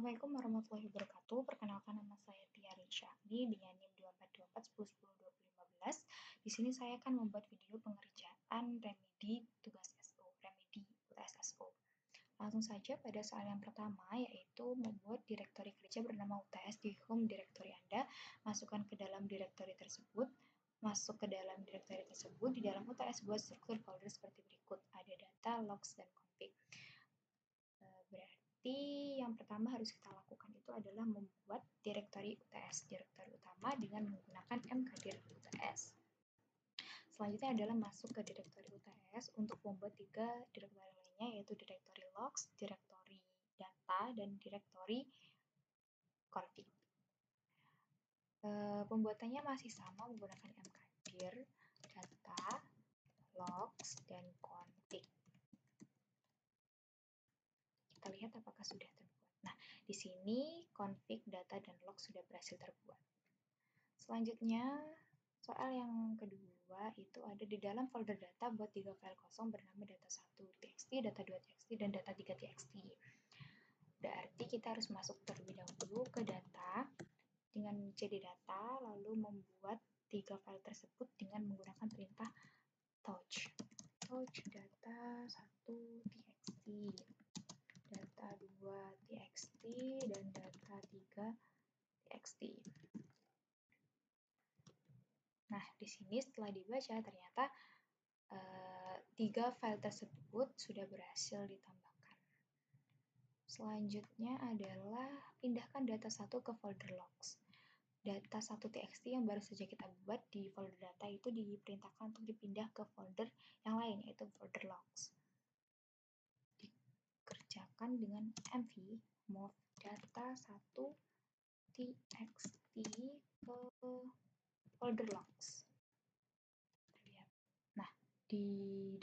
Assalamualaikum warahmatullahi wabarakatuh. Perkenalkan, nama saya Tia Rizani dengan NIM 242410102015. Di sini saya akan membuat video pengerjaan remedi tugas SO, remedi UTS SO. Langsung saja pada soal yang pertama, yaitu membuat direktori kerja bernama UTS di home directory Anda. Masukkan ke dalam direktori tersebut. Masuk ke dalam direktori tersebut. Di dalam UTS buat struktur folder seperti berikut. Ada data, logs, dan config. Berarti yang pertama harus kita lakukan itu adalah membuat direktori UTS, direktori utama, dengan menggunakan mkdir UTS. Selanjutnya adalah masuk ke direktori UTS untuk membuat 3 direktori lainnya, yaitu direktori logs, direktori data, dan direktori config. Pembuatannya masih sama menggunakan mkdir, data, logs, dan config. Kita lihat apakah sudah terbuat. Nah, di sini config, data, dan log sudah berhasil terbuat. Selanjutnya, soal yang kedua itu ada di dalam folder data buat 3 file kosong bernama data1.txt, data2.txt, dan data3.txt. Berarti kita harus masuk terlebih dahulu ke data dengan cd data, lalu membuat 3 file tersebut dengan menggunakan perintah touch data1.txt, data2.txt, dan data3.txt. Nah, di sini setelah dibaca ternyata 3 file tersebut sudah berhasil ditambahkan. Selanjutnya adalah pindahkan data1 ke folder logs. Data1.txt yang baru saja kita buat di folder data itu diperintahkan untuk dipindah ke folder yang lain, yaitu folder logs. Dikerjakan dengan mv move data1.txt ke folder logs. Nah, di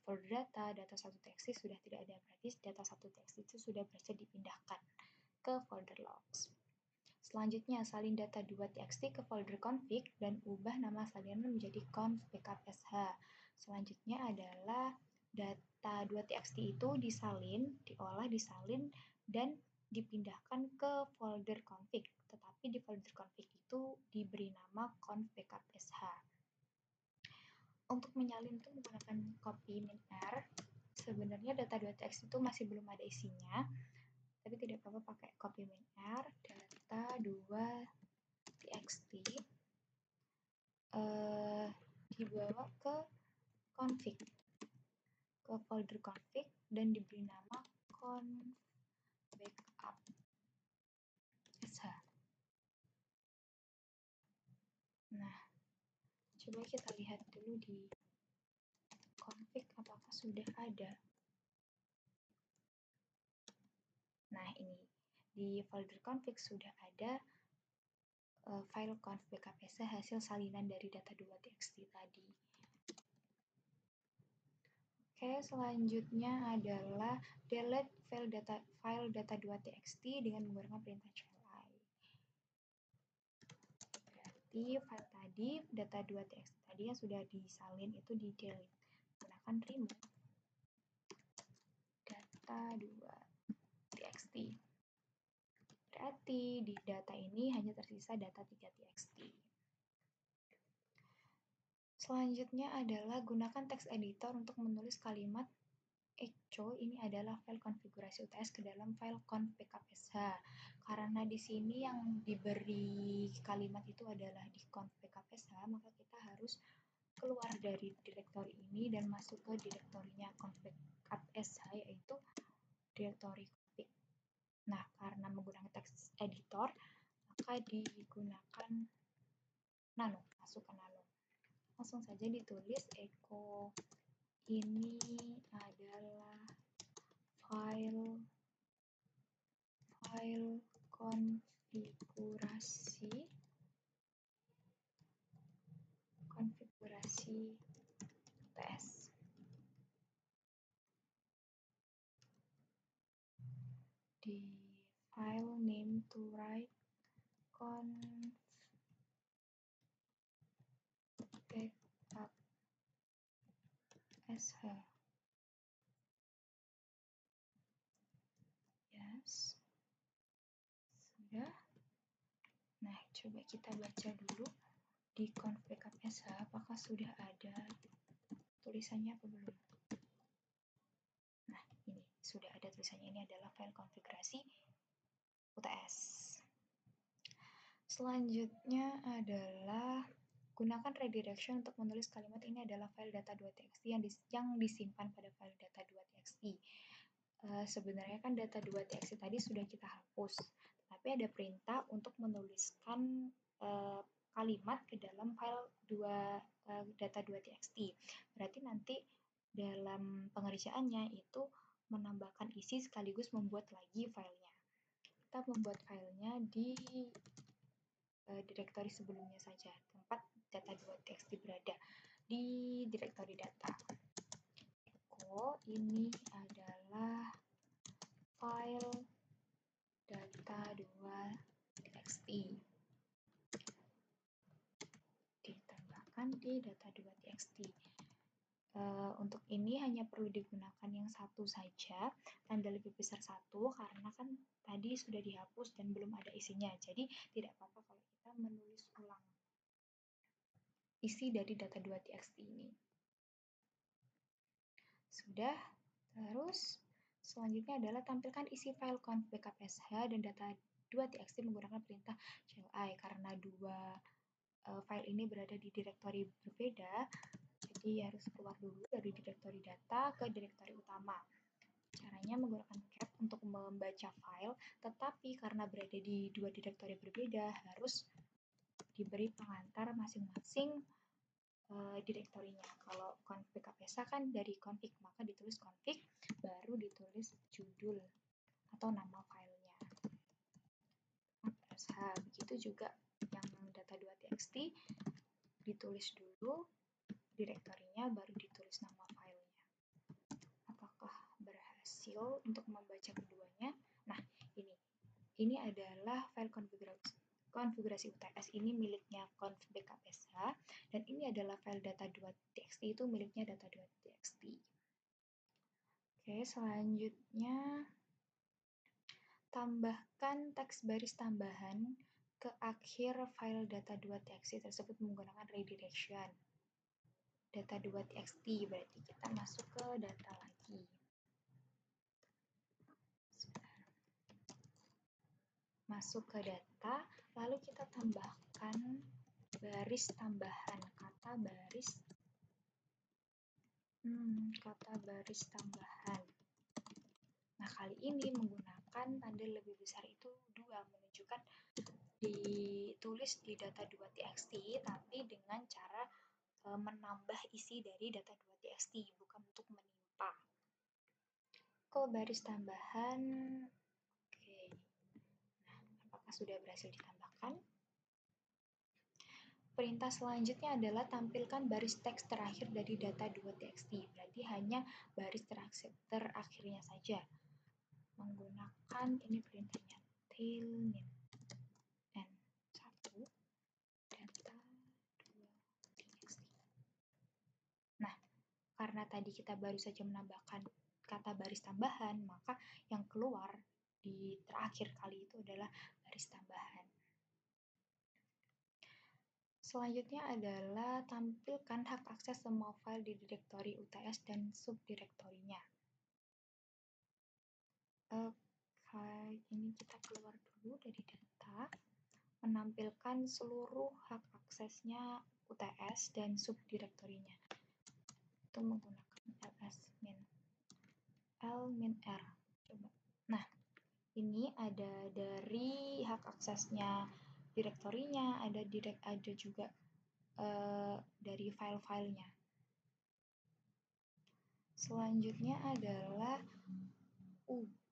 folder data1.txt sudah tidak ada, berarti data1.txt itu sudah berhasil dipindahkan ke folder logs. Selanjutnya, salin data2.txt ke folder config dan ubah nama salinan menjadi conf backup.sh. Selanjutnya adalah data2.txt itu diolah, disalin, dan dipindahkan ke folder config. Tetapi di folder config itu diberi nama conf backup.sh. Untuk menyalin itu menggunakan copy min r. Sebenarnya data2.txt itu masih belum ada isinya, tapi tidak apa-apa pakai copy min r, data2.txt dibawa ke config, ke folder config, dan diberi nama conf backup.sh. Nah, coba kita lihat dulu di config apakah sudah ada. Nah, ini di folder config sudah ada file conf backup.sh hasil salinan dari data2.txt tadi. Oke, selanjutnya adalah delete file data2.txt dengan menggunakan perintah CLI. Berarti file tadi, data2.txt tadi yang sudah disalin itu di delete. Gunakan remove data2.txt. Berarti di data ini hanya tersisa data3.txt. Selanjutnya adalah gunakan text editor untuk menulis kalimat echo. Ini adalah file konfigurasi UTS ke dalam file conf backup.sh. Karena di sini yang diberi kalimat itu adalah di conf backup.sh, maka kita harus keluar dari direktori ini dan masuk ke direktorinya conf backup.sh, yaitu direktori config. Nah, karena menggunakan text editor, maka digunakan nano, masuk ke nano. Langsung saja ditulis echo ini adalah file konfigurasi UTS. Di file name to write conf backup.sh. Yes. Coba kita baca dulu di conf.backup.sh apakah sudah ada tulisannya apa belum. Nah, ini sudah ada tulisannya, ini adalah file konfigurasi UTS. Selanjutnya adalah gunakan redirection untuk menulis kalimat. Ini adalah file data2.txt yang disimpan pada file data2.txt. Sebenarnya kan data2.txt tadi sudah kita hapus, tapi ada perintah untuk menuliskan kalimat ke dalam file data2.txt. Berarti nanti dalam pengerjaannya itu menambahkan isi sekaligus membuat lagi filenya. Kita membuat filenya di direktori sebelumnya saja, tempat data2.txt berada di direktori data. Ini adalah file data2.txt, ditambahkan di data2.txt. Untuk ini hanya perlu digunakan yang satu saja, tanda lebih besar 1, karena kan tadi sudah dihapus dan belum ada isinya, jadi tidak apa-apa kalau kita menulis ulang isi dari data2.txt ini. Sudah. Terus selanjutnya adalah tampilkan isi file conf.backup.sh dan data2.txt menggunakan perintah cli, karena dua file ini berada di direktori berbeda, jadi harus keluar dulu dari direktori data ke direktori utama. Caranya menggunakan cap untuk membaca file, tetapi karena berada di dua direktori berbeda harus diberi pengantar masing-masing direktorinya. Kalau conf.backup.sh kan dari config, maka ditulis config, baru ditulis judul atau nama filenya. sh. Begitu juga yang data2.txt, ditulis dulu direktorinya, baru ditulis nama filenya. Apakah berhasil untuk membaca keduanya? Nah, ini adalah file konfigurasi UTS, ini miliknya conf.backup.sh, dan ini adalah file data2.txt, itu miliknya data2.txt. Oke, selanjutnya tambahkan teks baris tambahan ke akhir file data2.txt tersebut menggunakan redirection. Data2.txt berarti kita masuk ke data lagi. Masuk ke data, lalu kita tambahkan baris tambahan, kata baris tambahan. Nah, kali ini menggunakan tanda lebih besar itu 2, menunjukkan ditulis di data2.txt, tapi dengan cara menambah isi dari data2.txt, bukan untuk menimpa. Ke baris tambahan, oke. Nah, apakah sudah berhasil ditambahkan? Perintah selanjutnya adalah tampilkan baris teks terakhir dari data2.txt, berarti hanya baris terakhirnya saja. Menggunakan ini perintahnya tail min n1 data2.txt. Nah, karena tadi kita baru saja menambahkan kata baris tambahan, maka yang keluar di terakhir kali itu adalah baris tambahan. Selanjutnya adalah tampilkan hak akses semua file di direktori UTS dan subdirektorinya. Oke, ini kita keluar dulu dari data, menampilkan seluruh hak aksesnya UTS dan subdirektorinya. Itu menggunakan l-min-r. Coba. Nah, ini ada dari hak aksesnya direktorinya, ada juga dari file-filenya. Selanjutnya adalah ubah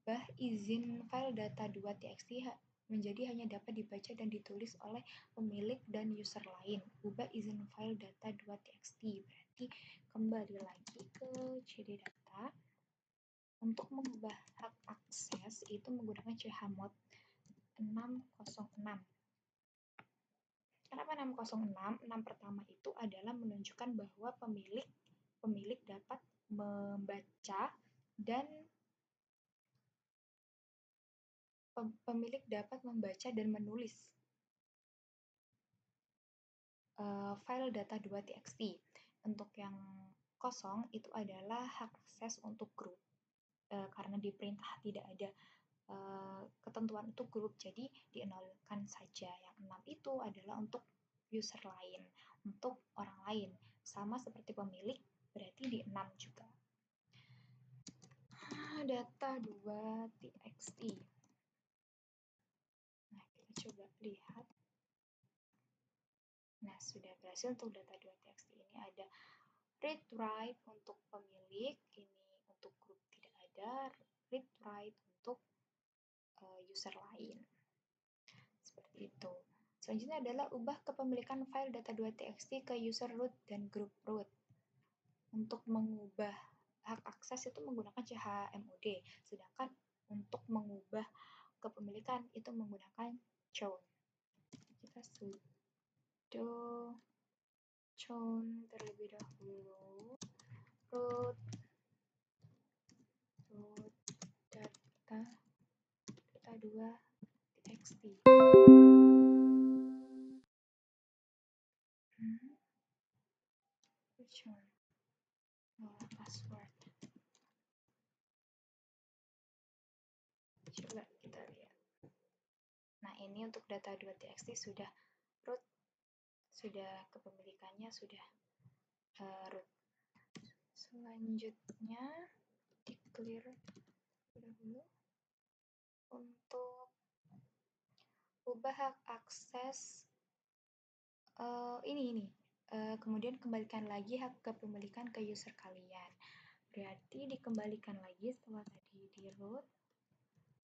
izin file data2.txt menjadi hanya dapat dibaca dan ditulis oleh pemilik dan user lain. Ubah izin file data2.txt, berarti kembali lagi ke cd data. Untuk mengubah hak akses itu menggunakan chmod 606. Kenapa 606? 6 pertama itu adalah menunjukkan bahwa pemilik dapat membaca dan menulis. file data2.txt. Untuk yang kosong itu adalah hak akses untuk grup. Karena di perintah tidak ada ketentuan untuk grup, jadi dienolkan saja. Yang 6 itu adalah untuk user lain, untuk orang lain. Sama seperti pemilik, berarti di 6 juga. Data2.txt. Nah, kita coba lihat. Nah, sudah berhasil untuk data2.txt ini ada read write untuk pemilik, ini untuk grup tidak ada, read write untuk user lain. Seperti itu. Selanjutnya adalah ubah kepemilikan file data2.txt ke user root dan group root. Untuk mengubah hak akses itu menggunakan chmod, sedangkan untuk mengubah kepemilikan itu menggunakan chown. Kita sudo chown terlebih dahulu root data2.txt. Password. Coba kita lihat. Nah, ini untuk data2.txt sudah root, sudah kepemilikannya sudah root. Selanjutnya declare dulu untuk ubah hak akses ini kemudian kembalikan lagi hak kepemilikan ke user kalian. Berarti dikembalikan lagi setelah tadi di root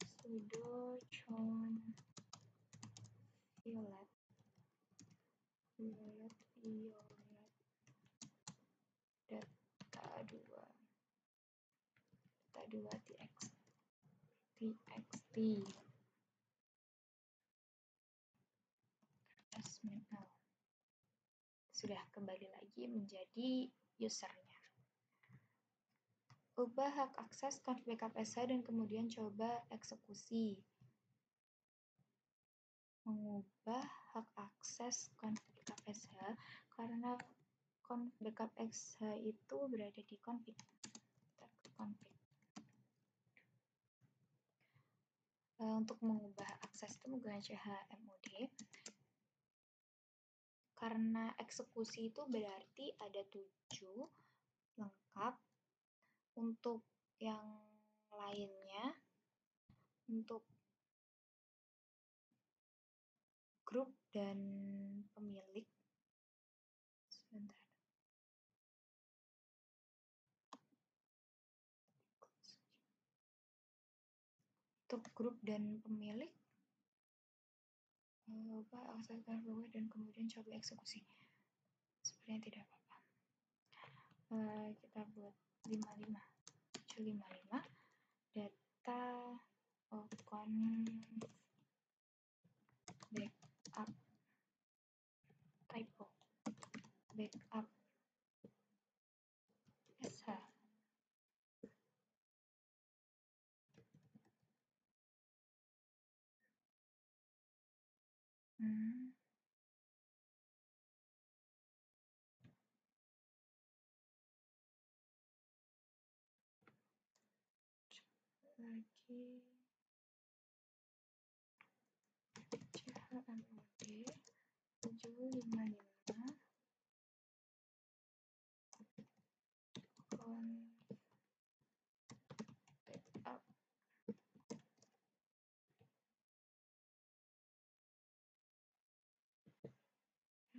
sudo chown violet data2.txt sudah kembali lagi menjadi usernya. Ubah hak akses conf backup sh dan kemudian coba eksekusi. Mengubah hak akses conf backup sh karena conf backup sh itu berada di config. Untuk mengubah akses itu menggunakan chmod. Karena eksekusi itu berarti ada 7 lengkap. Untuk yang lainnya, untuk grup dan pemilik, sebentar. Untuk grup dan pemilik, akses dan kemudian coba eksekusi. Sepertinya tidak apa-apa. Kita buat 55 data backup typo backup sh. Lagi chmod 755 backup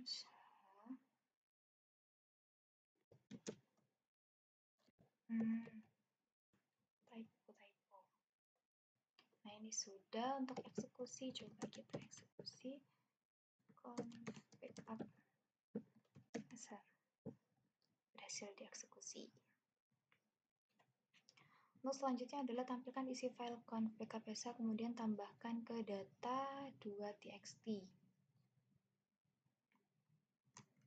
sh. Typo. Nah, ini sudah untuk eksekusi. Coba kita eksekusi conf backup besar. Berhasil dieksekusi. Lalu selanjutnya adalah tampilkan isi file conf backup sh, kemudian tambahkan ke data2.txt.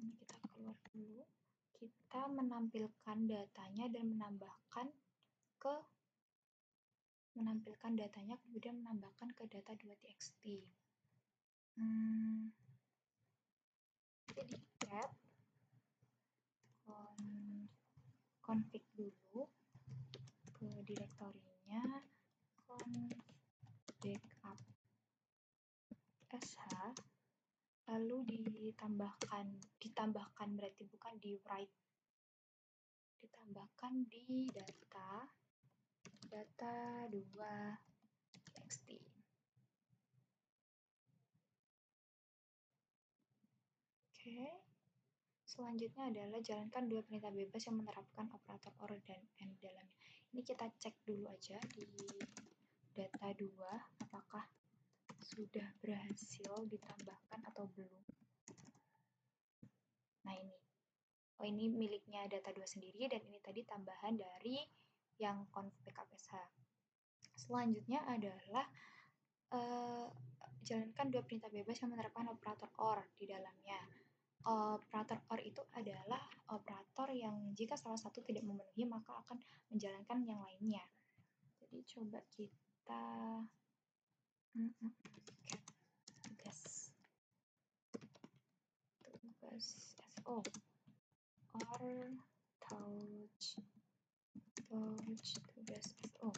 Ini kita keluar dulu. Kita menampilkan datanya dan menampilkan datanya kemudian menambahkan ke data2.txt. Jadi config dulu ke direktorinya config backup sh, lalu ditambahkan berarti bukan di write, ditambahkan di data 2 txt. Oke. Selanjutnya adalah jalankan dua perintah bebas yang menerapkan operator OR dan AND dalamnya. Ini kita cek dulu aja di data 2 apakah sudah berhasil ditambahkan atau belum. Nah ini. Oh ini miliknya data 2 sendiri dan ini tadi tambahan dari yang config backup sh. Selanjutnya adalah jalankan dua perintah bebas yang menerapkan operator OR di dalamnya. Operator OR itu adalah operator yang jika salah satu tidak memenuhi maka akan menjalankan yang lainnya. Jadi coba kita tugas SO OR touch tugas SO.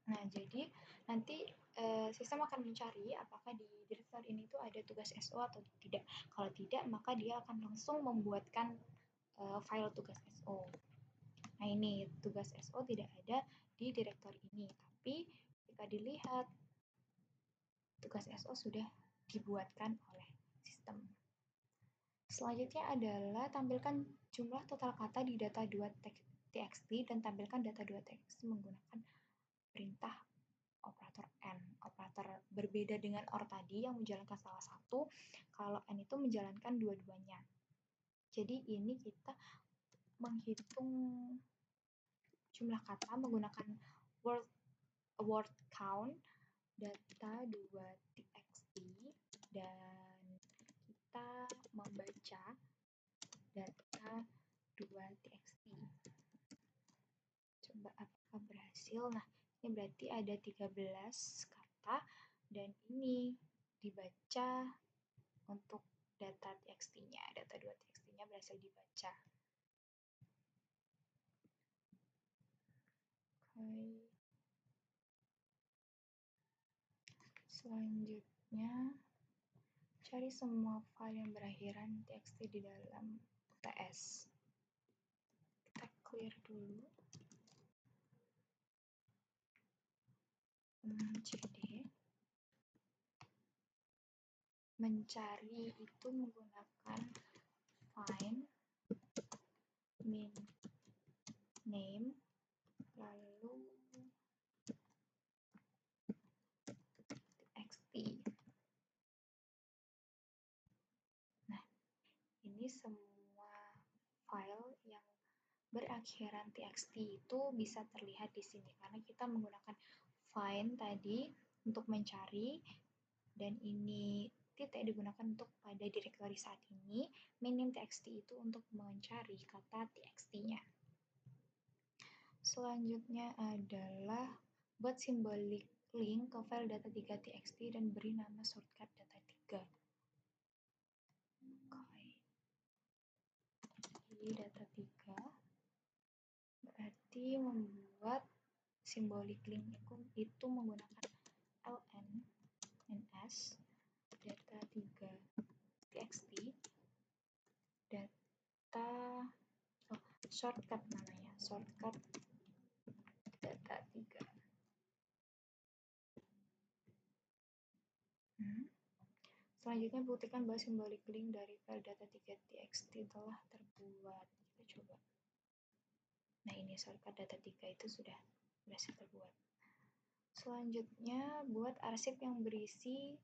Nah, jadi nanti sistem akan mencari apakah di direktur ini tuh ada tugas SO atau tidak. Kalau tidak, maka dia akan langsung membuatkan file tugas SO. Nah, ini tugas SO tidak ada di direktur ini, tapi jika dilihat tugas SO sudah dibuatkan oleh sistem. Selanjutnya adalah tampilkan jumlah total kata di data 2 txt dan tampilkan data 2 txt menggunakan perintah operator AND. Operator berbeda dengan OR tadi yang menjalankan salah satu, kalau AND itu menjalankan dua-duanya. Jadi ini kita menghitung jumlah kata menggunakan word count data 2 txt dan kita membaca data 2 txt. Coba apakah berhasil. Nah, ini berarti ada 13 kata dan ini dibaca untuk data txt-nya. Data 2 txt-nya berhasil dibaca. Oke. Selanjutnya, cari semua file yang berakhiran txt di dalam UTS. Kita clear dulu. cd. Mencari itu menggunakan find min name lalu txt. Nah, ini semua file yang berakhiran txt itu bisa terlihat di sini karena kita menggunakan find tadi untuk mencari dan ini titik digunakan untuk pada direktori saat ini, minim txt itu untuk mencari kata txt-nya. Selanjutnya adalah buat simbolik link ke file data 3 txt dan beri nama shortcut data 3. Jadi data 3 berarti membuat simbolik link itu menggunakan ln ns data 3 txt data shortcut namanya, shortcut data 3. Selanjutnya buktikan bahwa simbolik link dari file data 3 txt telah terbuat. Kita coba. Nah, ini shortcut data 3 itu sudah berhasil terbuat. Selanjutnya, buat arsip yang berisi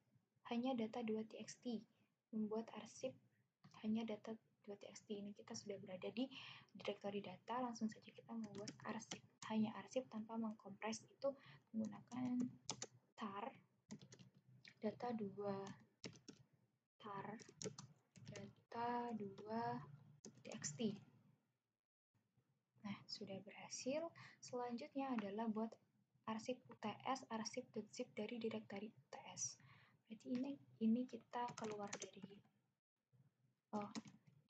hanya data 2 txt. Membuat arsip hanya data 2 txt. Ini kita sudah berada di direktori data, langsung saja kita membuat arsip. Hanya arsip tanpa mengkompres itu menggunakan tar data 2 tar data 2 txt. Nah, sudah berhasil. Selanjutnya adalah buat arsip UTS, arsip.zip dari direktori UTS. Berarti ini kita keluar dari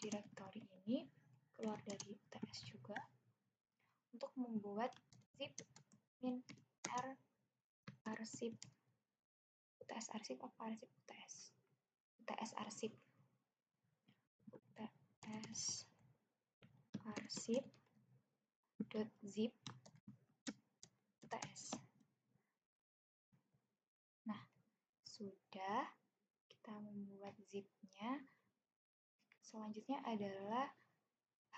directory ini, keluar dari UTS juga, untuk membuat zip min r arsip UTS arsip apa arsip UTS UTS arsip UTS arsip .zip UTS. Nah, sudah kita membuat zipnya. Selanjutnya adalah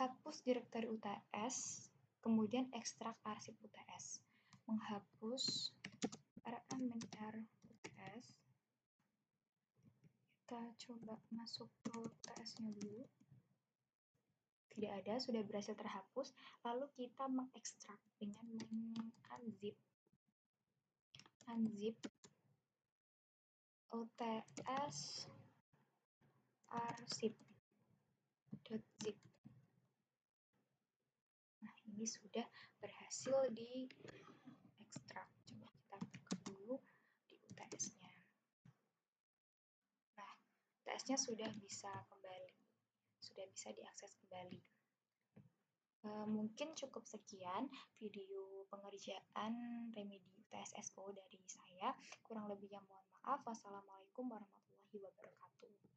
hapus direktori UTS, kemudian ekstrak arsip UTS. Menghapus rm-r UTS. Kita coba masuk ke UTS-nya dulu. Tidak ada, sudah berhasil terhapus. Lalu kita mengekstrak dengan unzip UTS arsip.zip. Nah, ini sudah berhasil diekstrak. Coba kita buka dulu di UTS-nya. Nah, UTS-nya sudah bisa kembali, sudah bisa diakses kembali. Mungkin cukup sekian video pengerjaan remedi UTS SO dari saya. Kurang lebihnya mohon maaf. Wassalamualaikum warahmatullahi wabarakatuh.